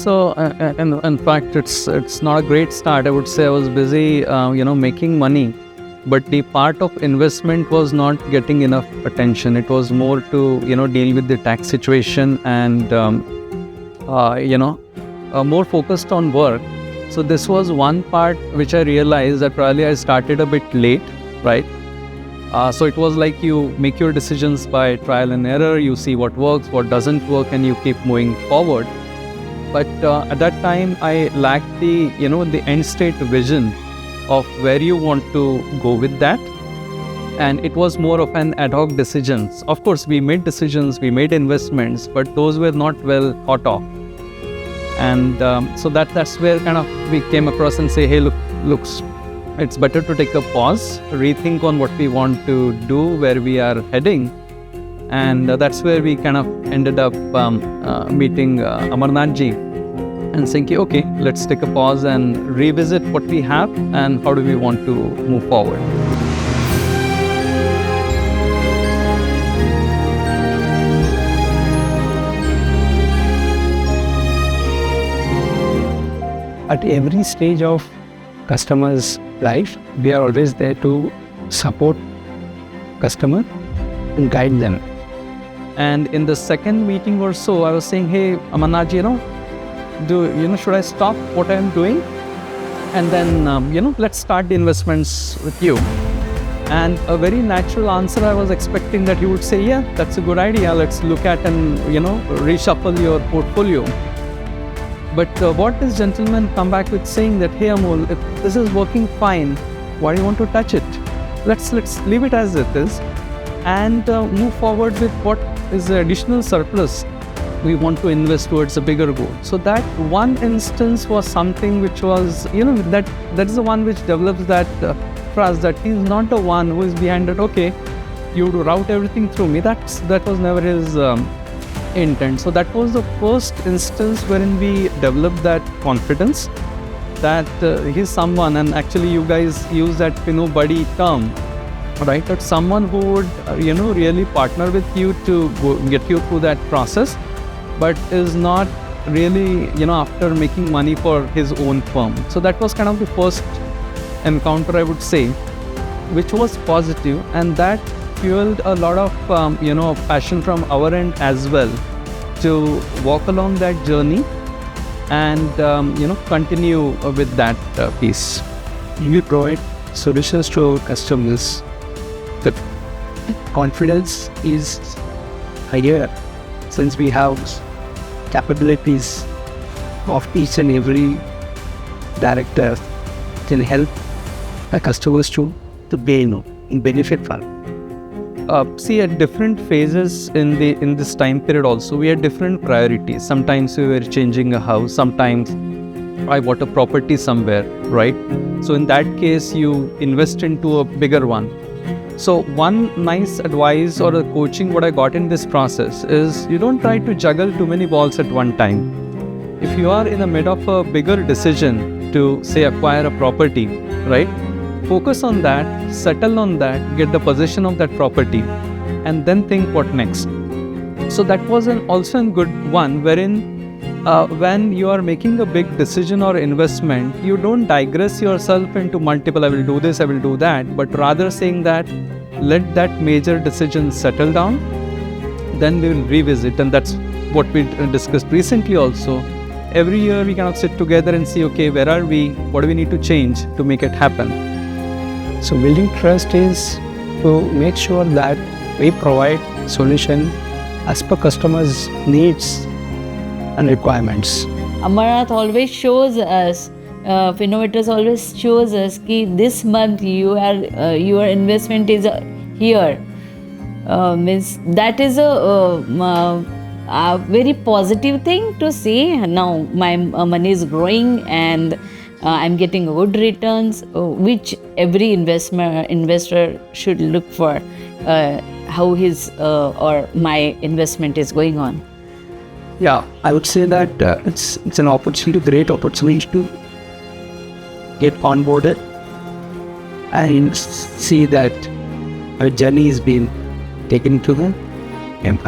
So, in fact, it's not a great start. I would say I was busy, making money, but the part of investment was not getting enough attention. It was more to, deal with the tax situation and, more focused on work. So this was one part which I realized that probably I started a bit late, right? So it was like you make your decisions by trial and error. You see what works, what doesn't work, and you keep moving forward. But at that time, I lacked the end state vision of where you want to go with that. And it was more of an ad hoc decisions. Of course, we made decisions, we made investments, but those were not well thought of. And so that's where kind of we came across and say, hey, looks, it's better to take a pause, rethink on what we want to do, where we are heading. And that's where we kind of ended up meeting Amarnath ji and saying, okay, let's take a pause and revisit what we have and how do we want to move forward. At every stage of customer's life, we are always there to support customer and guide them. And in the second meeting or so, I was saying, hey, Amarnath ji, should I stop what I am doing? And then, let's start the investments with you. And a very natural answer, I was expecting that he would say, yeah, that's a good idea. Let's look at and, reshuffle your portfolio. But what this gentleman come back with saying that, hey Amol, if this is working fine, why do you want to touch it? Let's leave it as it is and move forward with what is the additional surplus we want to invest towards a bigger goal. So that one instance was something which was, that is the one which develops that trust that he's not the one who is behind it. Okay, you route everything through me. That was never his intent. So that was the first instance wherein we developed that confidence that he's someone, and actually you guys use that Finno buddy term, right? That someone who would really partner with you to get you through that process, but is not really after making money for his own firm. So that was kind of the first encounter, I would say, which was positive, and that fueled a lot of passion from our end as well to walk along that journey and continue with that piece. We provide solutions to our customers. The confidence is higher since we have capabilities of each and every director can help our customers to gain and benefit from. See, at different phases in this time period also, we had different priorities. Sometimes we were changing a house, sometimes I bought a property somewhere, right? So in that case, you invest into a bigger one. So one nice advice or a coaching what I got in this process is you don't try to juggle too many balls at one time. If you are in the mid of a bigger decision to say acquire a property, right? Focus on that, settle on that, get the possession of that property, and then think what next. So that was also a good one wherein when you are making a big decision or investment, you don't digress yourself into multiple, I will do this, I will do that, but rather saying that let that major decision settle down, then we will revisit. And that's what we discussed recently also. Every year we kind of sit together and see, okay, where are we? What do we need to change to make it happen? So building trust is to make sure that we provide solution as per customers' needs and requirements. Amarnath always shows us, Finnovators always shows us that this month your investment is here. Means that is a very positive thing to see. Now my money is growing and I'm getting good returns, which every investor should look for, how his or my investment is going on. Yeah, I would say that it's an opportunity, great opportunity to get onboarded and see that our journey has been taken to them, and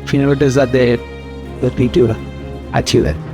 Finnovators are there to achieve that.